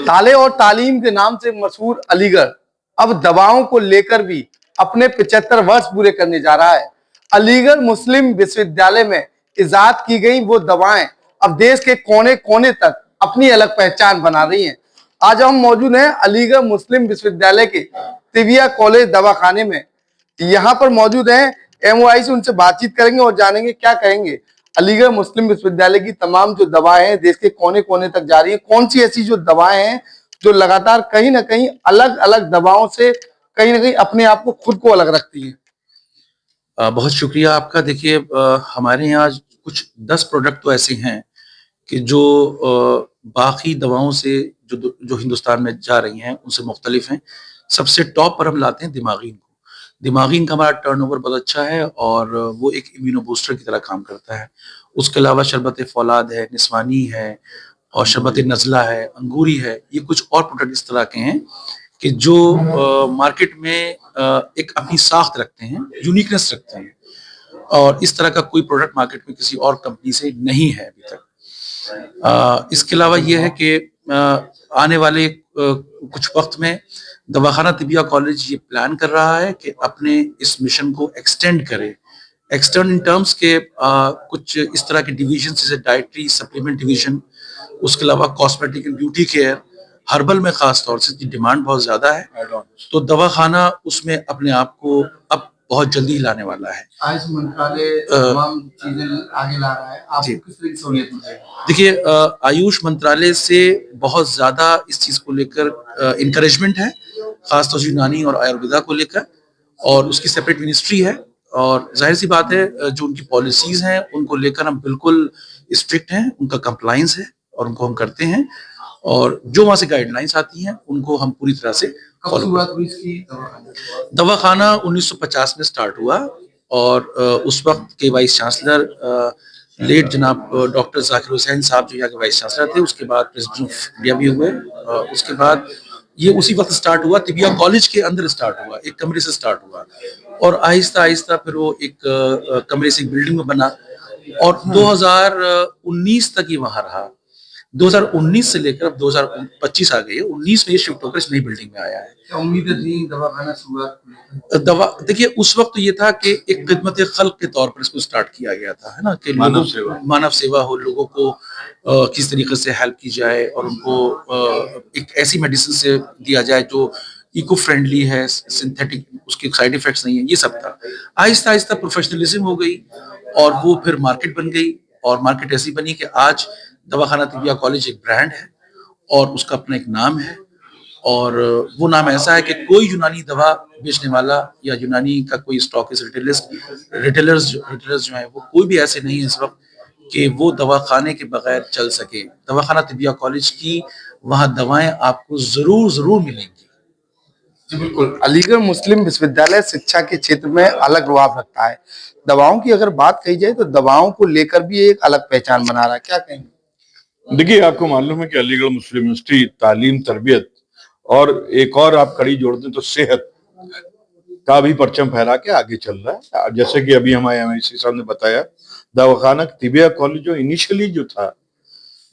ताले और तालीम के नाम से मशहूर अलीगढ़ अब दवाओं को लेकर भी अपने 75 वर्ष पूरे करने जा रहा है। अलीगढ़ मुस्लिम विश्वविद्यालय में इजाद की गई वो दवाएं अब देश के कोने कोने तक अपनी अलग पहचान बना रही हैं। आज हम मौजूद हैं अलीगढ़ मुस्लिम विश्वविद्यालय के तिबिया कॉलेज दवाखाने में। यहाँ पर मौजूद हैं एमओआई से, उनसे बातचीत करेंगे और जानेंगे क्या कहेंगे। अलीगढ़ मुस्लिम विश्वविद्यालय की तमाम जो दवाएं हैं देश के कोने कोने तक जा रही है, कौन सी ऐसी जो दवाएं हैं जो लगातार कहीं ना कहीं अलग अलग दवाओं से कहीं ना कहीं अपने आप को खुद को अलग रखती है। बहुत शुक्रिया आपका। देखिए, हमारे यहाँ कुछ 10 प्रोडक्ट तो ऐसे हैं कि जो बाकी दवाओं से जो हिंदुस्तान में जा रही हैं उनसे मुख्तलिफ हैं। सबसे टॉप पर हम लाते हैं दिमागीन को। दिमागीन का हमारा टर्नओवर बहुत अच्छा है और वो एक इम्यूनो बूस्टर की तरह काम करता है। उसके अलावा शरबत फौलाद है, निस्वानी है और शरबत नज़ला है, अंगूरी है। ये कुछ और प्रोडक्ट इस तरह के हैं कि जो मार्केट में एक अपनी साख्त रखते हैं, यूनिकनेस रखते हैं, और इस तरह का कोई प्रोडक्ट मार्केट में किसी और कंपनी से नहीं है अभी तक। इसके अलावा ये है कि आने वाले कुछ वक्त में दवाखाना तिबिया कॉलेज ये प्लान कर रहा है कि अपने इस मिशन को एक्सटेंड करे। एक्सटेंड इन टर्म्स के कुछ इस तरह के डिवीजन जैसे डाइटरी सप्लीमेंट डिवीजन, उसके अलावा cosmetic and beauty care, herbal में खास तौर से डिमांड बहुत ज्यादा है, तो दवाखाना उसमें अपने आप को अब बहुत जल्दी लाने वाला है। आयुष मंत्रालय तमाम चीजें आगे ला रहा है, आपको किस तरह की सहूलियत मिलेगी? देखिए, आयुष मंत्रालय से बहुत ज्यादा इस चीज को लेकर इंकरेजमेंट है, खासतौर से यूनानी और आयुर्वेदा को लेकर, और उसकी सेपरेट मिनिस्ट्री है। और जाहिर सी बात है, जो उनकी पॉलिसीज हैं उनको लेकर हम बिल्कुल स्ट्रिक्ट हैं, उनका कंप्लायंस है और उनको हम करते हैं, और जो वहां से गाइडलाइंस आती हैं उनको हम पूरी तरह से फॉलो करते हैं। दवाखाना 1950 में स्टार्ट हुआ और उस वक्त के वाइस चांसलर लेट जनाब डॉक्टर जाकिर हुसैन साहब जो यहाँ के वाइस चांसलर थे, उसके बाद प्रेसिडेंट ऑफ इंडिया भी हुए। उसके बाद ये उसी वक्त स्टार्ट हुआ, तिबिया कॉलेज के अंदर स्टार्ट हुआ, एक कमरे से स्टार्ट हुआ, और आहिस्ता आहिस्ता फिर वो एक कमरे से एक बिल्डिंग में बना, और 2019 तक ये वहां रहा। 2019 से लेकर अब 2025 आ गई है, 19 में ये शिफ्ट होकर इस नई बिल्डिंग में आया है। उम्मीद थी दवाखाना शुरुआत दवा, देखिए उस वक्त ये था कि एक खिदमत खल्क के तौर पर इसको स्टार्ट किया गया था, है ना, कि मानव सेवा हो, लोगों को किस तरीके से हेल्प की जाए और उनको एक ऐसी मेडिसिन से दिया जाए जो इको फ्रेंडली है, सिंथेटिक उसके साइड इफेक्ट्स नहीं है, ये सब था। आहिस्ता आहिस्ता प्रोफेशनलिज्म हो गई और वो फिर मार्केट बन गई, और मार्केट ऐसी बनी कि आज दवाखाना तिबिया कॉलेज एक ब्रांड है और उसका अपना एक नाम है, और वो नाम ऐसा है कि कोई यूनानी दवा बेचने वाला या यूनानी का कोई स्टॉकिस्ट रिटेलर्स जो है वो कोई भी ऐसे नहीं है इस वक्त कि वो दवाखाने के बगैर चल सके। दवाखाना तिबिया कॉलेज की वहाँ दवाएं आपको जरूर मिलेंगी। जी बिल्कुल। अलीगढ़ मुस्लिम विश्वविद्यालय शिक्षा के क्षेत्र में अलग प्रभाव रखता है। दवाओं की अगर बात कही जाए तो दवाओं को लेकर भी एक अलग पहचान बना रहा है, क्या कहेंगे? देखिए, आपको मालूम है कि अलीगढ़ मुस्लिम यूनिवर्सिटी तालीम, तरबियत और एक और आप कड़ी जोड़ दें तो सेहत का भी परचम फहरा के आगे चल रहा है। जैसे कि अभी हमारे एमआईसी साहब ने बताया, दवाखाना तिबिया कॉलेज जो इनिशियली जो था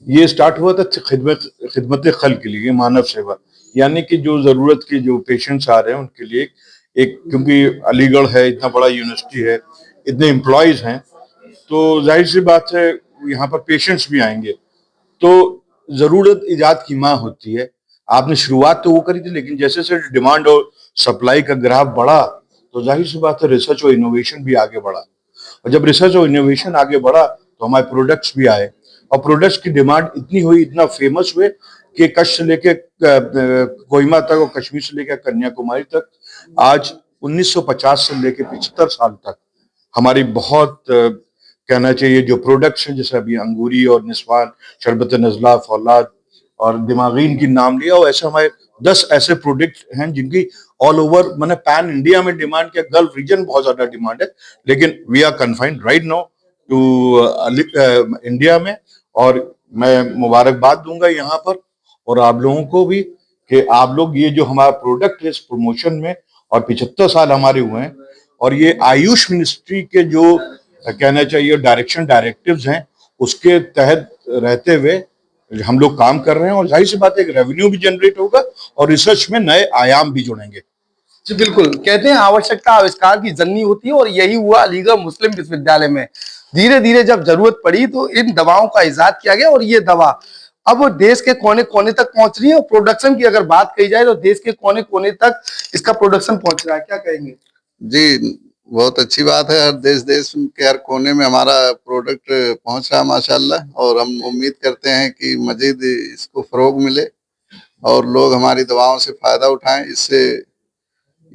ये स्टार्ट हुआ था खिदमत खल्क के लिए, मानव सेवा, यानी कि जो जरूरत के जो पेशेंट्स आ रहे हैं उनके लिए एक, क्योंकि अलीगढ़ है, इतना बड़ा यूनिवर्सिटी है, इतने एम्प्लॉयज हैं, तो जाहिर सी बात है यहाँ पर पेशेंट्स भी आएंगे, तो जरूरत इजाद की माँ होती है। आपने शुरुआत तो वो करी थी, लेकिन जैसे जैसे डिमांड और सप्लाई का ग्राफ बढ़ा तो जाहिर सी बात है रिसर्च और इनोवेशन भी आगे बढ़ा, और जब रिसर्च और इनोवेशन आगे बढ़ा तो हमारे प्रोडक्ट्स भी आए, और प्रोडक्ट्स की डिमांड इतनी हुई, इतना फेमस हुए कि कच्छ से लेके कोहिमा तक और कश्मीर से लेकर कन्याकुमारी तक आज 1950 से लेकर 75 साल तक हमारी बहुत कहना चाहिए जो प्रोडक्ट्स हैं, जैसे अभी अंगूरी और निस्वान, शरबत नज़ला, फौलाद और दिमागीन की नाम लिया, और ऐसे हमारे 10 ऐसे प्रोडक्ट हैं जिनकी ऑल ओवर मैंने पैन इंडिया में डिमांड किया, गल्फ रीजन बहुत ज्यादा डिमांड है, लेकिन we are confined right now to India में। और मैं मुबारकबाद दूंगा यहाँ पर और आप लोगों को भी कि आप लोग ये जो हमारा प्रोडक्ट है इस प्रमोशन में, और 75 साल हमारे हुए हैं, और ये आयुष मिनिस्ट्री के जो कहना चाहिए डायरेक्टिव्स हैं उसके तहत रहते हुए हम लोग काम कर रहे हैं और जाहिर सी बात है एक रेवेन्यू भी जनरेट होगा और रिसर्च में नए आयाम भी जुड़ेंगे। जी बिल्कुल, कहते हैं आवश्यकता आविष्कार की जननी होती है और यही हुआ अलीगढ़ मुस्लिम विश्वविद्यालय में। धीरे धीरे जब जरूरत पड़ी तो इन दवाओं का इजाद किया गया और ये दवा अब देश के कोने कोने तक पहुंच रही है। और प्रोडक्शन की अगर बात कही जाए तो देश के कोने कोने तक इसका प्रोडक्शन पहुंच रहा है, क्या कहेंगे? जी, बहुत अच्छी बात है। हर देश के हर कोने में हमारा प्रोडक्ट पहुंच रहा है माशाल्लाह, और हम उम्मीद करते हैं कि मजीद इसको फरोग मिले और लोग हमारी दवाओं से फायदा उठाएं। इससे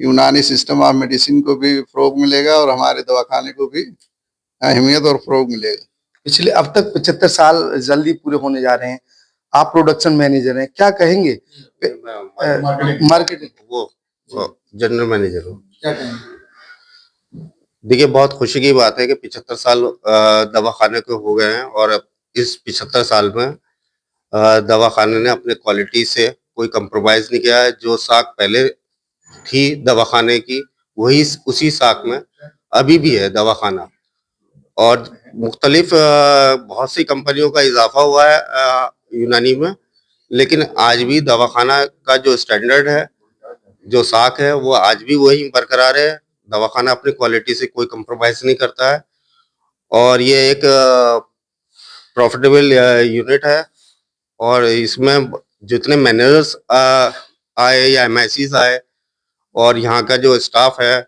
यूनानी सिस्टम ऑफ मेडिसिन को भी फरोग मिलेगा और हमारे दवाखाने को भी अहमियत और फरोग मिलेगा। पिछले अब तक 75 साल जल्दी पूरे होने जा रहे हैं। आप प्रोडक्शन मैनेजर हैं, क्या कहेंगे? मार्केटिंग वो जनरल मैनेजर हूँ। क्या कहेंगे? देखिए, बहुत खुशी की बात है कि 75 साल दवाखाने को हो गए हैं और अब इस 75 साल में दवाखाने ने अपने क्वालिटी से कोई कंप्रोमाइज नहीं किया है। जो साख पहले थी दवाखाने की वही उसी साख में अभी भी है दवाखाना, और मुख्तलिफ बहुत सी कंपनियों का इजाफा हुआ है यूनानी में, लेकिन आज भी दवाखाना का जो स्टैंडर्ड है, जो साख है, वो आज भी वही बरकरार है। दवाखाना अपनी क्वालिटी से कोई कंप्रोमाइज नहीं करता है और ये एक प्रॉफिटेबल यूनिट है। और इसमें जितने मैनेजर्स आए या एमआईसीज आए और यहाँ का जो स्टाफ है,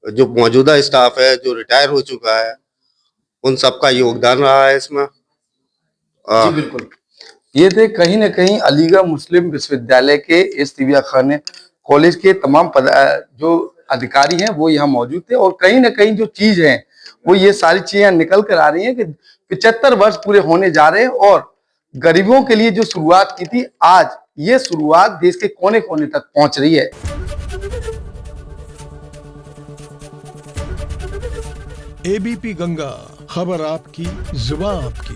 जो मौजूदा स्टाफ है, जो रिटायर हो चुका है, उन सबका योगदान रहा है इसमें। जी बिल्कुल, ये थे कहीं ना कहीं अलीगढ़ मुस्लिम विश्वविद्यालय के इस तिबिया खाने कॉलेज के तमाम जो अधिकारी हैं वो यहाँ मौजूद थे। और कहीं ना कहीं जो चीज है वो ये सारी चीजें निकल कर आ रही हैं कि 75 वर्ष पूरे होने जा रहे हैं और गरीबों के लिए जो शुरुआत की थी, आज ये शुरुआत देश के कोने कोने तक पहुंच रही है। एबीपी गंगा, खबर आपकी, जुबान आपकी।